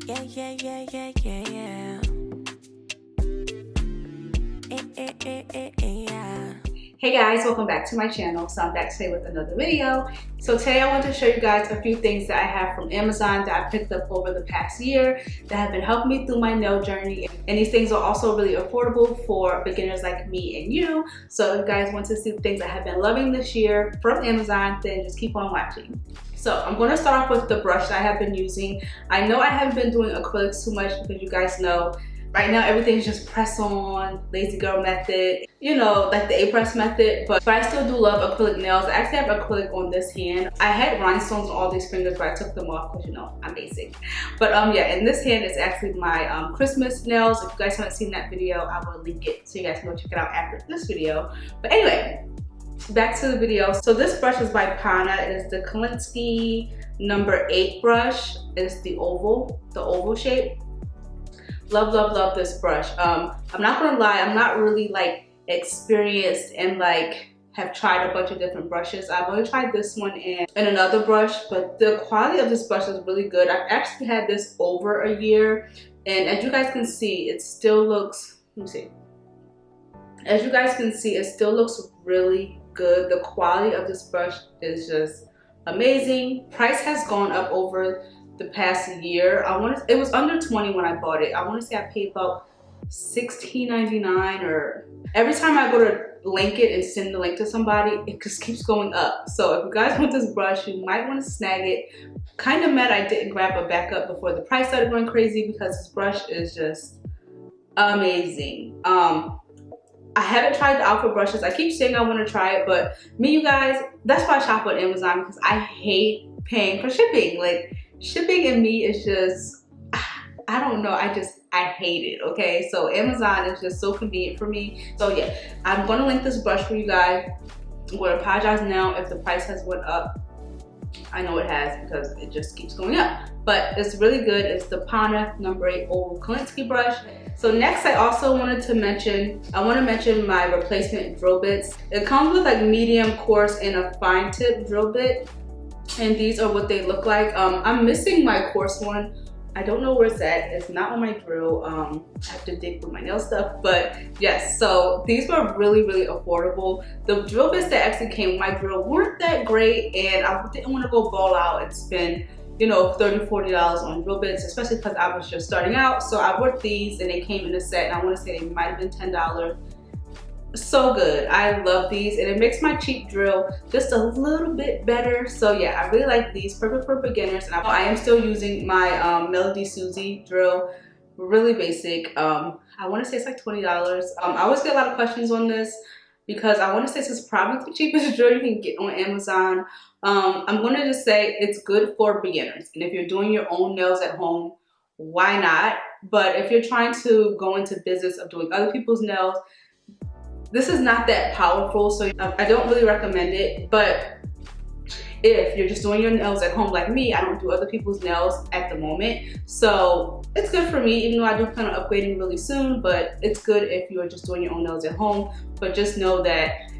Yeah, yeah, yeah, yeah, yeah, yeah. Yeah. Hey guys, welcome back to my channel. So I'm back today with another video. So today I want to show you guys a few things that I have from Amazon that I picked up over the past year that have been helping me through my nail journey. And these things are also really affordable for beginners like me and you. So if you guys want to see the things I have been loving this year from Amazon, then just keep on watching. So I'm going to start off with the brush that I have been using. I know I haven't been doing acrylics too much because you guys know right now everything's just press on, lazy girl method, you know, like the A-press method, but I still do love acrylic nails. I actually have acrylic on this hand. I had rhinestones on all these fingers, but I took them off because, you know, I'm basic. But yeah, in this hand is actually my Christmas nails. If you guys haven't seen that video, I will link it so you guys can go check it out after this video. But anyway, back to the video. So this brush is by Pana. It is the Kolinsky number 8 brush. It's the oval shape. Love, love, love this brush. I'm not gonna lie, I'm not really like experienced and like have tried a bunch of different brushes. I've only tried this one and another brush, but the quality of this brush is really good. I've actually had this over a year, and as you guys can see, it still looks, let me see. As you guys can see, it still looks really good. The quality of this brush is just amazing. Price has gone up over the past year. It was under 20 when I bought it. I want to say I paid about $16.99, or every time I go to link it and send the link to somebody, it just keeps going up. So if you guys want this brush, you might want to snag it. Kind of mad I didn't grab a backup before the price started going crazy, because this brush is just amazing. I haven't tried the Alpha brushes. I keep saying I want to try it, but me, you guys, that's why I shop on Amazon, because I hate paying for shipping. Like, shipping and me is just, I don't know, I hate it, okay? So Amazon is just so convenient for me. So yeah, I'm gonna link this brush for you guys. I'm gonna apologize now if the price has went up. I know it has, because it just keeps going up. But it's really good. It's the Pana number 8 oval Kolinsky brush. So next, I also wanted to mention, my replacement drill bits. It comes with like medium, coarse, and a fine tip drill bit. And these are what they look like. I'm missing my coarse one. I don't know where it's at. It's not on my drill. I have to dig with my nail stuff. But yes, so these were really, really affordable. The drill bits that actually came with my drill weren't that great, and I didn't want to go ball out and spend, you know, $30, $40 on drill bits, especially because I was just starting out. So I bought these, and they came in a set, and I want to say they might have been $10. So good. I love these, and it makes my cheap drill just a little bit better. So yeah, I really like these. Perfect for beginners. And I am still using my Melody Susie drill. Really basic. I want to say it's like $20. I always get a lot of questions on this, because I want to say this is probably the cheapest drill you can get on Amazon. I'm going to just say it's good for beginners, and if you're doing your own nails at home, why not? But if you're trying to go into business of doing other people's nails, this is not that powerful, so I don't really recommend it. But if you're just doing your nails at home like me, I don't do other people's nails at the moment, so it's good for me, even though I do plan on upgrading really soon. But it's good if you're just doing your own nails at home. But just know that,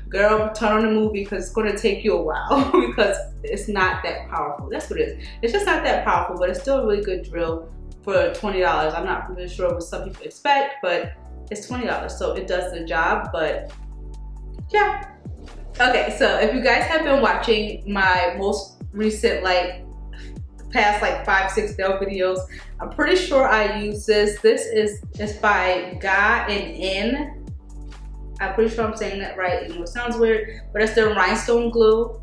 girl, turn on the movie, because it's going to take you a while because it's not that powerful. That's what it is. It's just not that powerful, but it's still a really good drill for $20. I'm not really sure what some people expect, but it's $20, so it does the job. But yeah. Okay, so if you guys have been watching my most recent, like past like 5-6 nail videos, I'm pretty sure I use this. It's by Ga and N. I'm pretty sure I'm saying that right. You know, it sounds weird, but it's the Rhinestone Glue.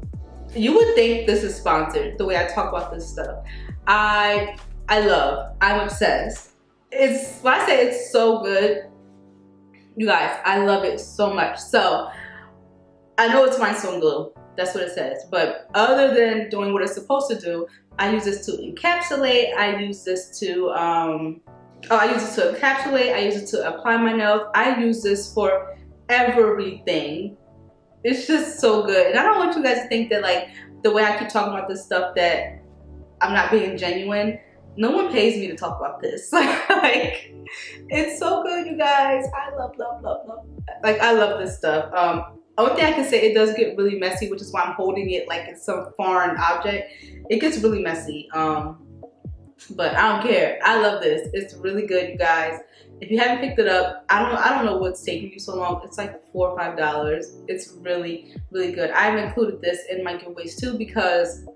You would think this is sponsored, the way I talk about this stuff. I'm obsessed. When I say it's so good, you guys, I love it so much. So I know it's Rhinestone Glue, that's what it says, but other than doing what it's supposed to do, I use this to encapsulate. I use this to encapsulate. I use it to apply my nails. I use this for everything. It's just so good. And I don't want you guys to think that, like, the way I keep talking about this stuff, that I'm not being genuine. No one pays me to talk about this. Like, it's so good, you guys. I love. Like, I love this stuff. Only thing I can say, it does get really messy, which is why I'm holding it like it's some foreign object. It gets really messy. but I don't care. I love this. It's really good, you guys. If you haven't picked it up, I don't know what's taking you so long. It's like $4 or $5. It's really, really good. I've included this in my giveaways too because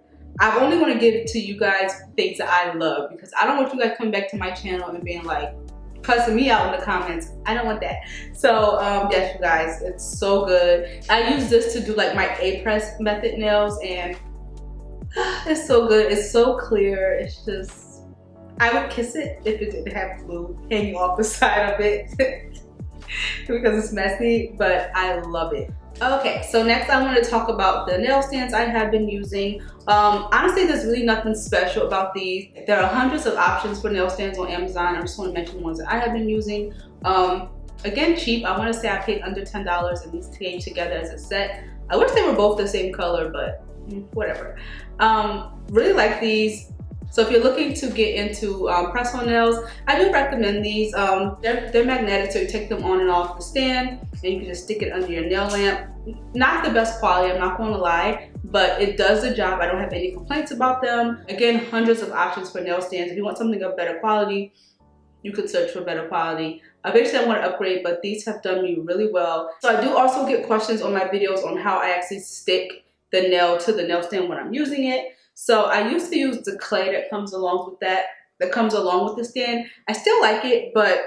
I only want to give to you guys things that I love, because I don't want you guys coming back to my channel and being like, cussing me out in the comments. I don't want that. So yes, you guys, it's so good. I use this to do like my A-press method nails, and it's so good. It's so clear. It's just, I would kiss it if it didn't have glue hanging off the side of it because it's messy, but I love it. Okay, so next I want to talk about the nail stands I have been using. Honestly, there's really nothing special about these. There are hundreds of options for nail stands on Amazon. I just want to mention the ones that I have been using. Again, cheap. I want to say I paid under $10 and these came together as a set. I wish they were both the same color, but whatever. Really like these. So if you're looking to get into press-on nails, I do recommend these. They're magnetic, so you take them on and off the stand, and you can just stick it under your nail lamp. Not the best quality, I'm not going to lie, but it does the job. I don't have any complaints about them. Again, hundreds of options for nail stands. If you want something of better quality, you could search for better quality. Eventually I want to upgrade, but these have done me really well. So I do also get questions on my videos on how I actually stick the nail to the nail stand when I'm using it. So I used to use the clay that comes along with the stand. I still like it, but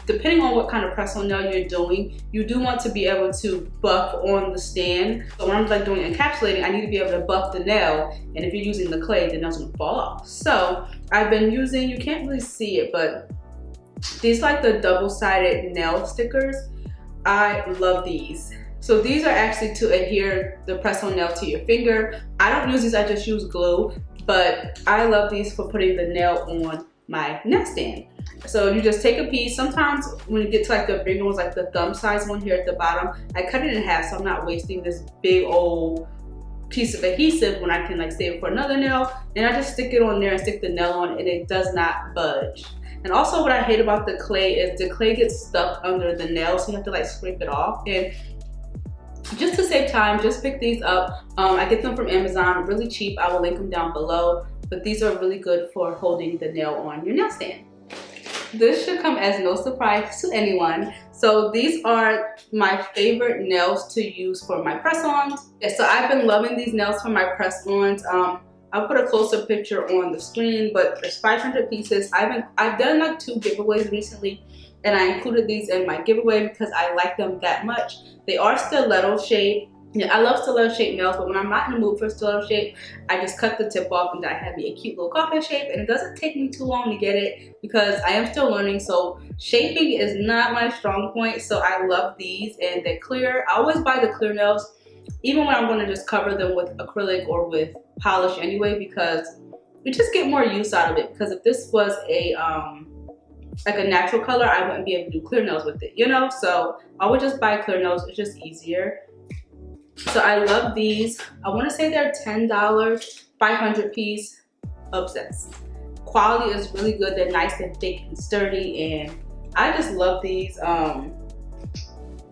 depending on what kind of press-on nail you're doing, you do want to be able to buff on the stand. So when I'm like doing encapsulating, I need to be able to buff the nail, and if you're using the clay, the nail's gonna fall off. So I've been using, you can't really see it, but these like the double-sided nail stickers. I love these. So these are actually to adhere the press-on nail to your finger. I don't use these, I just use glue, but I love these for putting the nail on my nail stand. So you just take a piece. Sometimes when you get to like the bigger ones, like the thumb size one here at the bottom, I cut it in half so I'm not wasting this big old piece of adhesive when I can like save it for another nail. And I just stick it on there and stick the nail on, and it does not budge. And also what I hate about the clay is the clay gets stuck under the nail, so you have to like scrape it off. And just to save time, just pick these up. I get them from Amazon, really cheap. I will link them down below, but these are really good for holding the nail on your nail stand. This should come as no surprise to anyone. So these are my favorite nails to use for my press-ons. Yeah, so I've been loving these nails for my press-ons. I'll put a closer picture on the screen, but there's 500 pieces. I've done like 2 giveaways recently, and I included these in my giveaway because I like them that much. They are stiletto shape. Yeah, I love stiletto shape nails, but when I'm not in the mood for stiletto shape, I just cut the tip off and then I have me a cute little coffin shape, and it doesn't take me too long to get it because I am still learning. So shaping is not my strong point, so I love these, and they're clear. I always buy the clear nails, even when I'm going to just cover them with acrylic or with polish anyway, because you just get more use out of it. Because if this was a like a natural color, I wouldn't be able to do clear nails with it, you know? So I would just buy clear nails. It's just easier. So I love these. I want to say they're $10, 500 piece. Obsessed. Quality is really good. They're nice and thick and sturdy, and I just love these.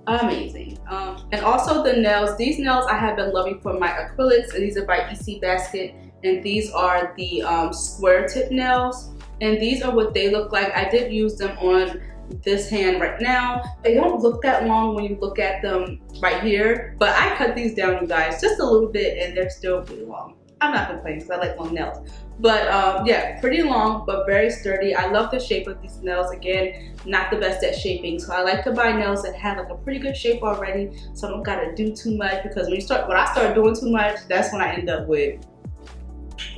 Amazing. And also the nails. These nails I have been loving for my acrylics, and these are by EC Basket, and these are the square tip nails, and these are what they look like. I did use them on this hand right now. They don't look that long when you look at them right here, but I cut these down, you guys, just a little bit, and they're still pretty long. I'm not complaining because I like long nails, but yeah, pretty long but very sturdy. I love the shape of these nails. Again, not the best at shaping, so I like to buy nails that have like a pretty good shape already, so I don't gotta do too much, because when I start doing too much, that's when I end up with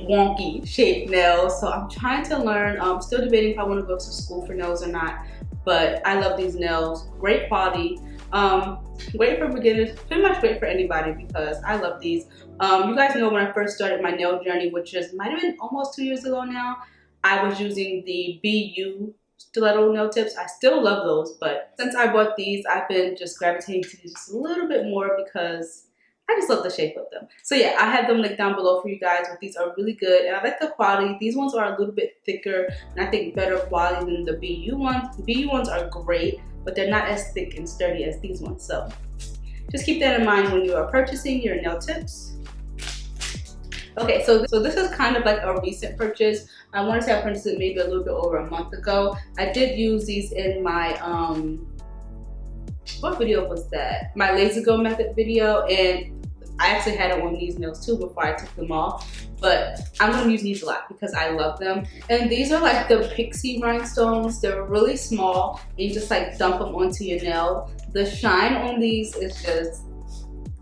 wonky shaped nails. So I'm trying to learn. I'm still debating if I want to go to school for nails or not, but I love these nails. Great quality. Great for beginners, pretty much great for anybody, because I love these. You guys know when I first started my nail journey, which might have been almost 2 years ago now, I was using the BU stiletto nail tips. I still love those, but since I bought these, I've been just gravitating to these just a little bit more because I just love the shape of them. So yeah, I have them linked down below for you guys, but these are really good, and I like the quality. These ones are a little bit thicker, and I think better quality than the BU ones. The BU ones are great, but they're not as thick and sturdy as these ones. So just keep that in mind when you are purchasing your nail tips. Okay, so this is kind of like a recent purchase. I want to say I purchased it maybe a little bit over a month ago. I did use these in my what video was that? My laser go method video, and I actually had it on these nails too before I took them off. But I'm gonna use these a lot because I love them. And these are like the Pixie Rhinestones. They're really small, and you just like dump them onto your nail. The shine on these is just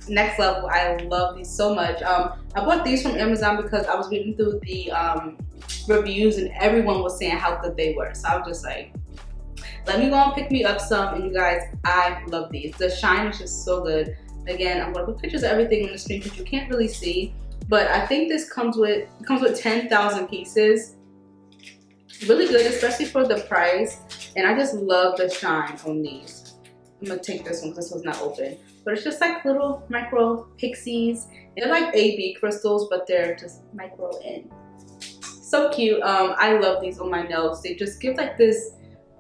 next level. I love these so much. I bought these from Amazon because I was reading through the reviews and everyone was saying how good they were. So I was just like, let me go and pick me up some. And you guys, I love these. The shine is just so good. Again, I'm gonna put pictures of everything on the screen because you can't really see. But I think this comes with 10,000 pieces. Really good, especially for the price. And I just love the shine on these. I'm gonna take this one because this one's not open. But it's just like little micro pixies. They're like AB crystals, but they're just micro and so cute. I love these on my nails. They just give like this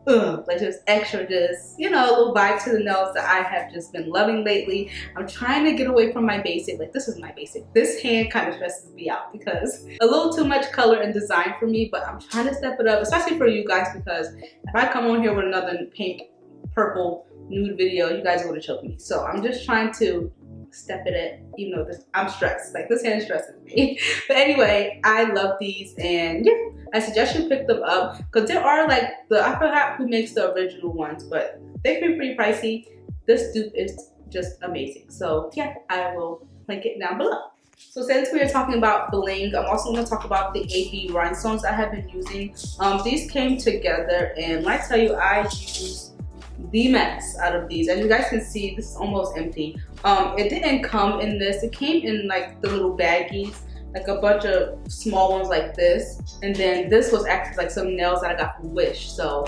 like just extra, just, you know, a little vibe to the nails that I have just been loving lately. I'm trying to get away from my basic. Like, this is my basic. This hand kind of stresses me out because a little too much color and design for me, but I'm trying to step it up, especially for you guys, because if I come on here with another pink, purple, nude video, you guys are going to choke me. So I'm just trying to step it in, even though I'm stressed. Like, this hand stresses me. But anyway, I love these, and yeah, I suggest you pick them up because there are like I forgot who makes the original ones, but they can be pretty pricey. This dupe is just amazing. So yeah, I will link it down below. So since we are talking about bling, I'm also going to talk about the AB rhinestones I have been using. These came together, and when I tell you, I use the max out of these. As you guys can see, this is almost empty. It didn't come in this. It came in like the little baggies, like a bunch of small ones like this. And then this was actually like some nails that I got from Wish. So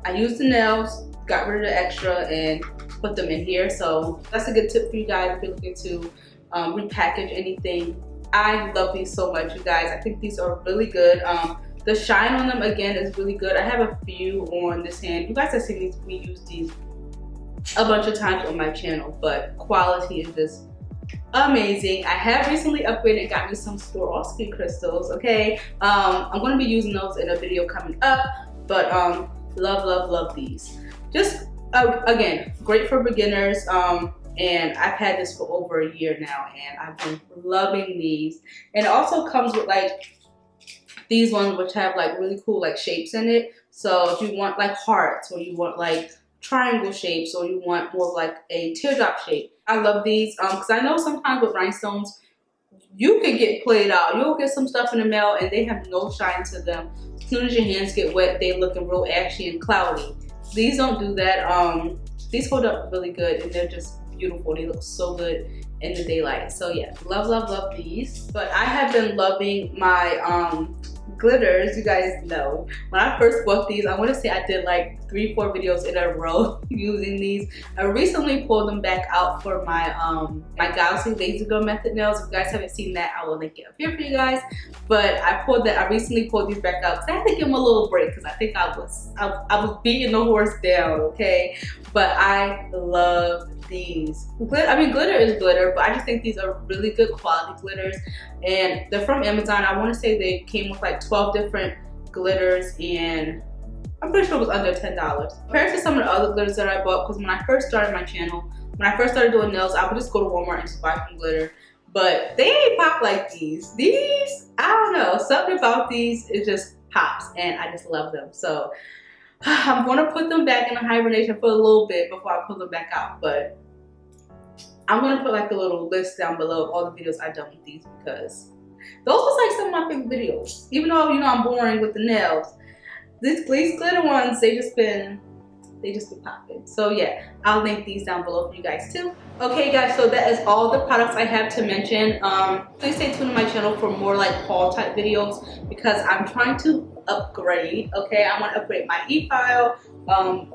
I used the nails, got rid of the extra, and put them in here. So that's a good tip for you guys if you're looking to repackage anything. I love these so much, you guys. I think these are really good. The shine on them, again, is really good. I have a few on this hand. You guys have seen these, we use these a bunch of times on my channel, but quality is just amazing. I have recently upgraded and got me some Swarovski crystals, okay? I'm gonna be using those in a video coming up, but love, love, love these. Just, again, great for beginners, and I've had this for over a year now, and I've been loving these. And it also comes with like these ones which have like really cool like shapes in it. So if you want like hearts, or you want like triangle shapes, or you want more of like a teardrop shape, I love these because I know sometimes with rhinestones you can get played out. You'll get some stuff in the mail and they have no shine to them. As soon as your hands get wet, they looking real ashy and cloudy. These don't do that. These hold up really good, and they're just beautiful. They look so good in the daylight. So yeah, love, love, love these. But I have been loving my glitters. You guys know when I first bought these, I want to say I did like 3-4 videos in a row using these. I recently pulled them back out for my my Galaxy Laser Go method nails. If you guys haven't seen that, I will link it up here for you guys. But I recently pulled these back out because I had to give them a little break because I think I was beating the horse down, okay? But I love these. I mean, glitter is glitter, but I just think these are really good quality glitters, and they're from Amazon. I want to say they came with like 12 different glitters, and I'm pretty sure it was under $10 compared to some of the other glitters that I bought. Because when I first started my channel, when I first started doing nails, I would just go to Walmart and just buy some glitter, but they ain't pop like these. These, I don't know, something about these, it just pops, and I just love them. So I'm going to put them back in a hibernation for a little bit before I pull them back out, but I'm going to put like a little list down below of all the videos I've done with these, because those was like some of my favorite videos. Even though, you know, I'm boring with the nails, these glitter ones, they just been popping. So yeah, I'll link these down below for you guys too. Okay guys, so that is all the products I have to mention. Please stay tuned to my channel for more like haul type videos, because I'm trying to upgrade. Okay, I want to upgrade my e-file,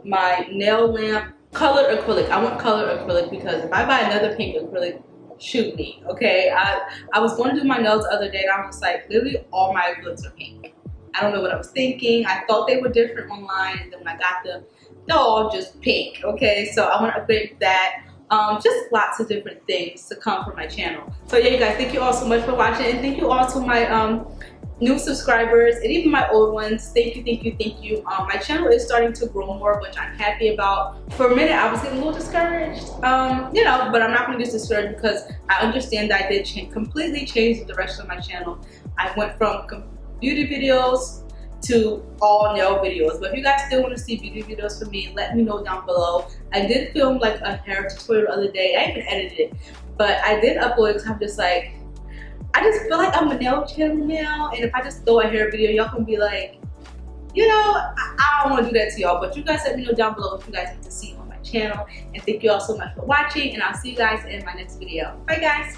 my nail lamp, color acrylic. I want color acrylic because if I buy another pink acrylic, shoot me. Okay, I was going to do my nails the other day, and I was just like, literally all my acrylics are pink. I don't know what I was thinking. I thought they were different online, and then when I got them, they're all just pink. Okay, so I want to upgrade that. just lots of different things to come from my channel. So yeah, you guys, thank you all so much for watching, and thank you all to my new subscribers and even my old ones. Thank you, thank you, thank you. My channel is starting to grow more, which I'm happy about. For a minute I was getting a little discouraged, you know, but I'm not going to get discouraged because I understand that I did completely change the direction of my channel. I went from beauty videos to all nail videos. But if you guys still want to see beauty videos from me, let me know down below. I did film like a hair tutorial the other day. I even edited it, but I did upload it because I'm just like, I just feel like I'm a nail channel now, and if I just throw a hair video, y'all can be like, you know, I don't want to do that to y'all. But you guys let me know down below what you guys want to see on my channel. And thank you all so much for watching, and I'll see you guys in my next video. Bye guys.